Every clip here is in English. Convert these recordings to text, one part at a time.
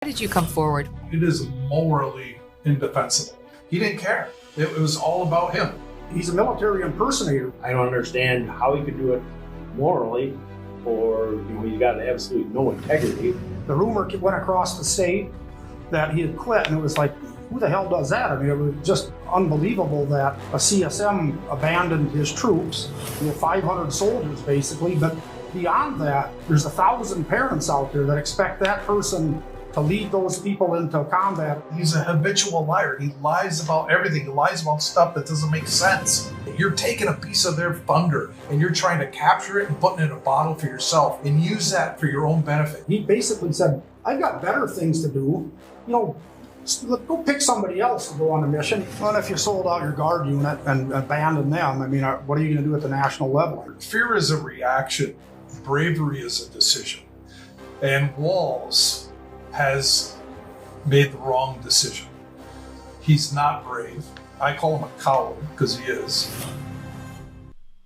did you come forward? It is morally indefensible. He didn't care. It was all about him. He's a military impersonator. I don't understand how he could do it morally, or he's got absolutely no integrity. The rumor went across the state that he had quit, and it was like, who the hell does that? I mean, it was just unbelievable that a CSM abandoned his troops, 500 soldiers basically, but beyond that, there's 1,000 parents out there that expect that person to lead those people into combat. He's a habitual liar. He lies about everything. He lies about stuff that doesn't make sense. You're taking a piece of their thunder and you're trying to capture it and put it in a bottle for yourself and use that for your own benefit. He basically said, I've got better things to do. Go pick somebody else to go on a mission. Well, if you sold out your guard unit and abandoned them, I mean, what are you going to do at the national level? Fear is a reaction. Bravery is a decision. And Walz has made the wrong decision. He's not brave. I call him a coward because he is.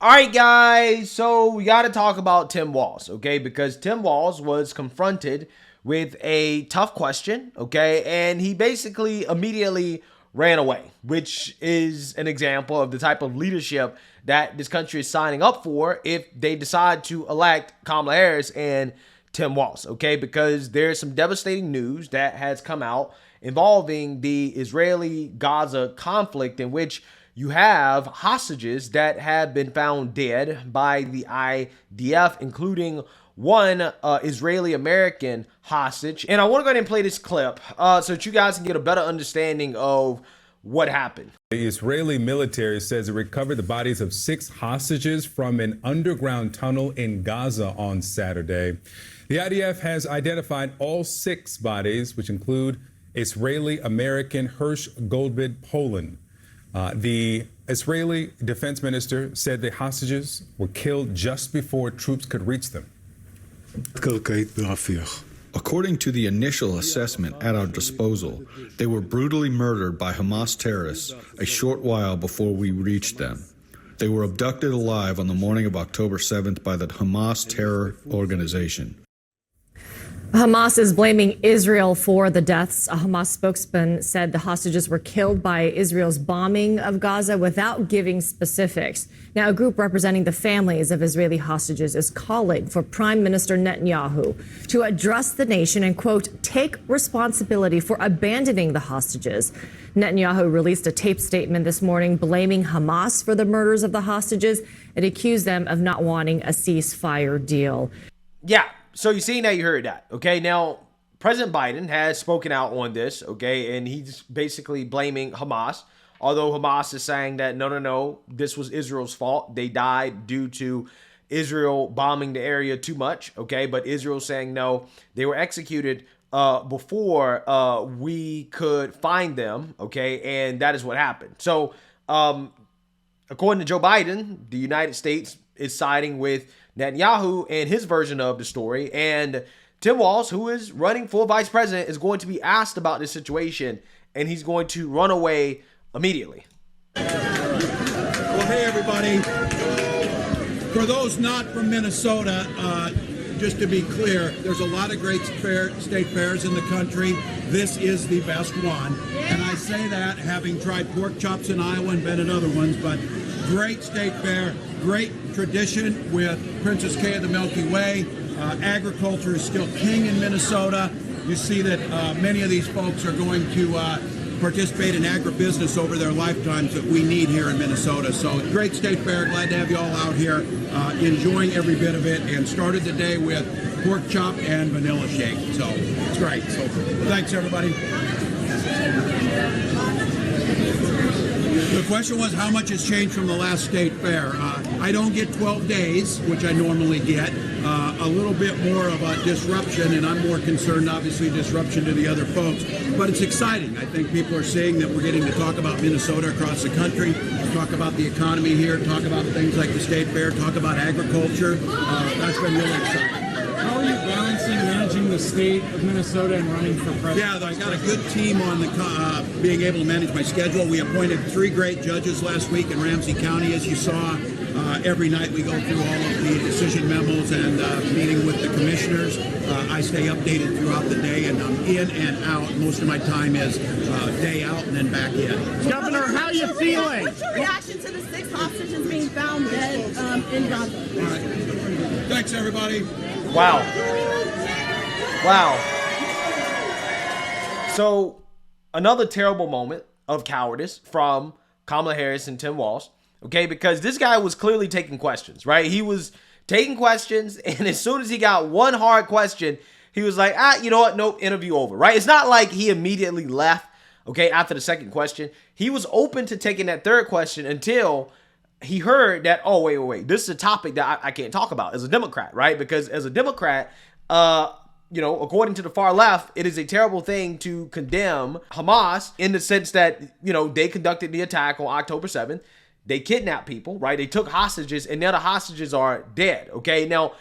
All right, guys. So we got to talk about Tim Walz, okay? Because Tim Walz was confronted with a tough question, okay? And he basically immediately ran away, which is an example of the type of leadership that this country is signing up for if they decide to elect Kamala Harris and Tim Walz, okay? Because there's some devastating news that has come out involving the Israeli-Gaza conflict, in which you have hostages that have been found dead by the IDF, including one Israeli-American hostage. And I want to go ahead and play this clip so that you guys can get a better understanding of what happened. The Israeli military says it recovered the bodies of 6 hostages from an underground tunnel in Gaza on Saturday. The IDF has identified all 6 bodies, which include Israeli-American Hirsch Goldbid Poland. The Israeli defense minister said the hostages were killed just before troops could reach them. According to the initial assessment at our disposal, they were brutally murdered by Hamas terrorists a short while before we reached them. They were abducted alive on the morning of October 7th by the Hamas terror organization. Hamas is blaming Israel for the deaths. A Hamas spokesman said the hostages were killed by Israel's bombing of Gaza without giving specifics. Now, a group representing the families of Israeli hostages is calling for Prime Minister Netanyahu to address the nation and, quote, take responsibility for abandoning the hostages. Netanyahu released a taped statement this morning blaming Hamas for the murders of the hostages and accused them of not wanting a ceasefire deal. Yeah. So you see, now you heard that, okay? Now, President Biden has spoken out on this, okay? And he's basically blaming Hamas, although Hamas is saying that, no, this was Israel's fault. They died due to Israel bombing the area too much, okay? But Israel's saying, no, they were executed before we could find them, okay? And that is what happened. So, according to Joe Biden, the United States is siding with Netanyahu and his version of the story, and Tim Walz, who is running for vice president, is going to be asked about this situation, and he's going to run away immediately. Well, hey, everybody. For those not from Minnesota, just to be clear, there's a lot of great state fairs in the country. This is the best one, and I say that having tried pork chops in Iowa and been at other ones, but great state fair, great tradition with Princess Kay of the Milky Way. Agriculture is still king in Minnesota. You see that many of these folks are going to participate in agribusiness over their lifetimes that we need here in Minnesota. So great state fair. Glad to have you all out here enjoying every bit of it, and started the day with pork chop and vanilla shake. So it's great. So thanks, everybody. The question was how much has changed from the last state fair. I don't get 12 days, which I normally get. A little bit more of a disruption, and I'm more concerned, obviously, disruption to the other folks. But it's exciting. I think people are seeing that we're getting to talk about Minnesota across the country, talk about the economy here, talk about things like the state fair, talk about agriculture. That's been really exciting. How are you balancing managing the state of Minnesota and running for president? Yeah, I got a good team on the being able to manage my schedule. We appointed 3 great judges last week in Ramsey County, as you saw. Every night we go through all of the decision memos and meeting with the commissioners. I stay updated throughout the day, and I'm in and out. Most of my time is day out and then back in. Governor, how are you feeling? What's your reaction to the 6 hostages being found dead in Gaza? All right. Thanks, everybody. Wow. Wow. So, another terrible moment of cowardice from Kamala Harris and Tim Walz. Okay, because this guy was clearly taking questions, right? He was taking questions, and as soon as he got one hard question, he was like, you know what? Nope, interview over, right? It's not like he immediately left, okay, after the second question. He was open to taking that third question until he heard that, oh, wait, this is a topic that I can't talk about as a Democrat, right? Because as a Democrat, according to the far left, it is a terrible thing to condemn Hamas in the sense that, they conducted the attack on October 7th. They kidnapped people, right? They took hostages, and now the hostages are dead, okay? Now,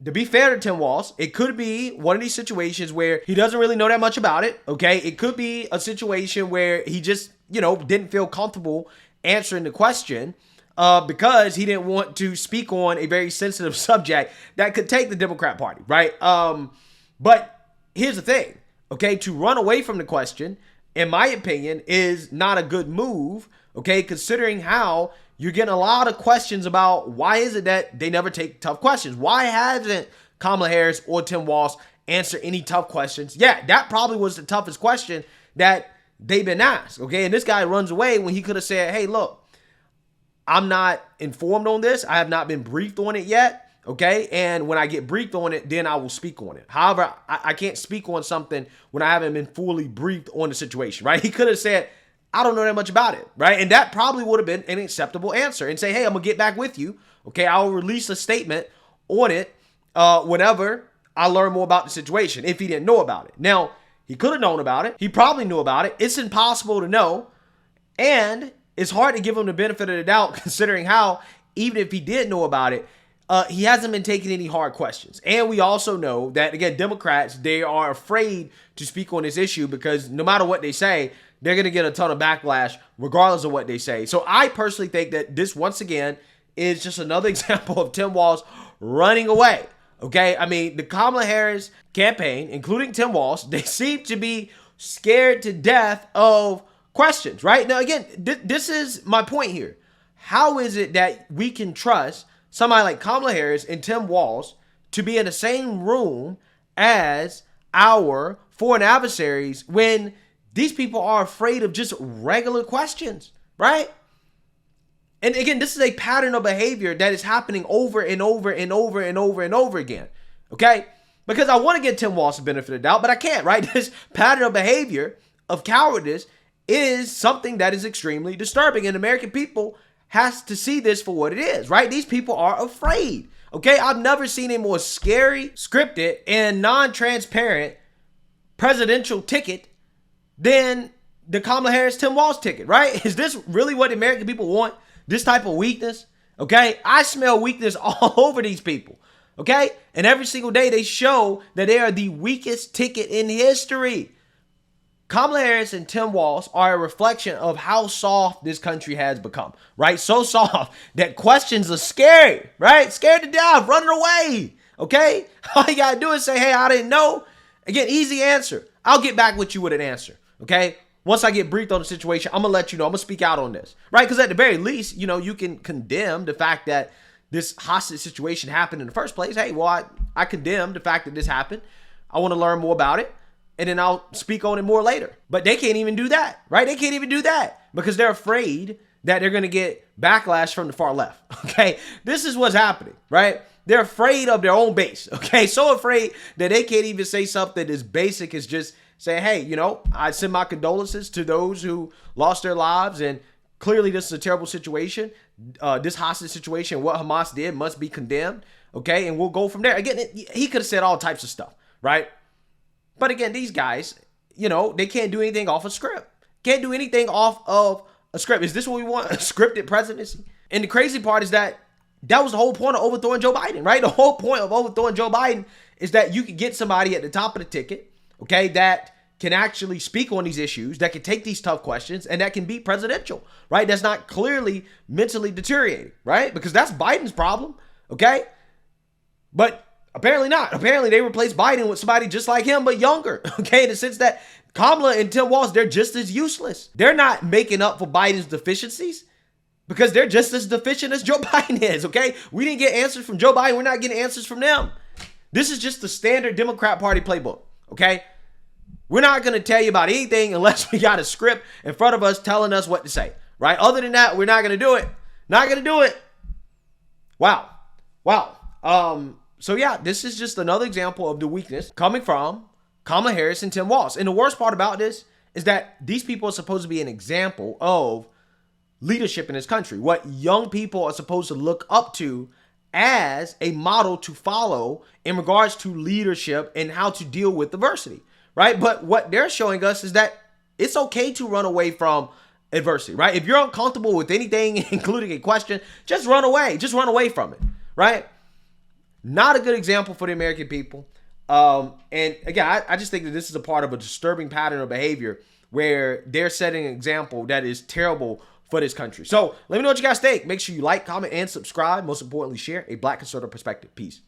to be fair to Tim Walz, it could be one of these situations where he doesn't really know that much about it, okay? It could be a situation where he just, didn't feel comfortable answering the question because he didn't want to speak on a very sensitive subject that could take the Democrat Party, right? But here's the thing, okay? To run away from the question, in my opinion, is not a good move, okay, considering how you're getting a lot of questions about why is it that they never take tough questions? Why hasn't Kamala Harris or Tim Walz answered any tough questions? Yeah, that probably was the toughest question that they've been asked, okay? And this guy runs away when he could have said, hey, look, I'm not informed on this. I have not been briefed on it yet, okay? And when I get briefed on it, then I will speak on it. However, I can't speak on something when I haven't been fully briefed on the situation, right? He could have said, I don't know that much about it, right? And that probably would have been an acceptable answer and say, hey, I'm going to get back with you. Okay, I'll release a statement on it whenever I learn more about the situation, if he didn't know about it. Now, he could have known about it. He probably knew about it. It's impossible to know. And it's hard to give him the benefit of the doubt considering how, even if he did know about it, he hasn't been taking any hard questions. And we also know that, again, Democrats, they are afraid to speak on this issue because no matter what they say, they're going to get a ton of backlash regardless of what they say. So I personally think that this, once again, is just another example of Tim Walz running away. Okay? I mean, the Kamala Harris campaign, including Tim Walz, they seem to be scared to death of questions, right? Now, again, this is my point here. How is it that we can trust somebody like Kamala Harris and Tim Walz to be in the same room as our foreign adversaries when these people are afraid of just regular questions, right? And again, this is a pattern of behavior that is happening over and over and over and over and over again, okay? Because I want to get Tim Walz the benefit of the doubt, but I can't, right? This pattern of behavior of cowardice is something that is extremely disturbing, and American people has to see this for what it is, right? These people are afraid, okay? I've never seen a more scary, scripted, and non-transparent presidential ticket than the Kamala Harris-Tim Walz ticket, right? Is this really what the American people want? This type of weakness? Okay? I smell weakness all over these people, okay? And every single day they show that they are the weakest ticket in history. Kamala Harris and Tim Walz are a reflection of how soft this country has become, right? So soft that questions are scary, right? Scared to death, running away, okay? All you gotta do is say, hey, I didn't know. Again, easy answer. I'll get back with you with an answer. Okay, once I get briefed on the situation, I'm going to let you know. I'm going to speak out on this, right? Because at the very least, you can condemn the fact that this hostage situation happened in the first place. Hey, well, I condemn the fact that this happened. I want to learn more about it, and then I'll speak on it more later. But they can't even do that, right? They can't even do that because they're afraid that they're going to get backlash from the far left, okay? This is what's happening, right? They're afraid of their own base, okay? So afraid that they can't even say something as basic as just say, hey, I send my condolences to those who lost their lives, and clearly this is a terrible situation. This hostage situation, what Hamas did must be condemned, okay? And we'll go from there. Again, he could have said all types of stuff, right? But again, these guys, they can't do anything off a script. Can't do anything off of a script. Is this what we want? A scripted presidency? And the crazy part is that was the whole point of overthrowing Joe Biden, right? The whole point of overthrowing Joe Biden is that you could get somebody at the top of the ticket, okay, that can actually speak on these issues, that can take these tough questions, and that can be presidential, right? That's not clearly mentally deteriorating, right? Because that's Biden's problem, okay? But apparently not. Apparently they replaced Biden with somebody just like him, but younger, okay? In the sense that Kamala and Tim Walz, they're just as useless. They're not making up for Biden's deficiencies because they're just as deficient as Joe Biden is, okay? We didn't get answers from Joe Biden. We're not getting answers from them. This is just the standard Democrat Party playbook, okay? We're not going to tell you about anything unless we got a script in front of us telling us what to say, right? Other than that, we're not going to do it. Not going to do it. Wow. So yeah, this is just another example of the weakness coming from Kamala Harris and Tim Walz. And the worst part about this is that these people are supposed to be an example of leadership in this country, what young people are supposed to look up to as a model to follow in regards to leadership and how to deal with adversity. Right? But what they're showing us is that it's okay to run away from adversity, right? If you're uncomfortable with anything, including a question, just run away. Just run away from it, right? Not a good example for the American people. And again, I just think that this is a part of a disturbing pattern of behavior where they're setting an example that is terrible for this country. So let me know what you guys think. Make sure you like, comment, and subscribe. Most importantly, share a Black conservative perspective. Peace.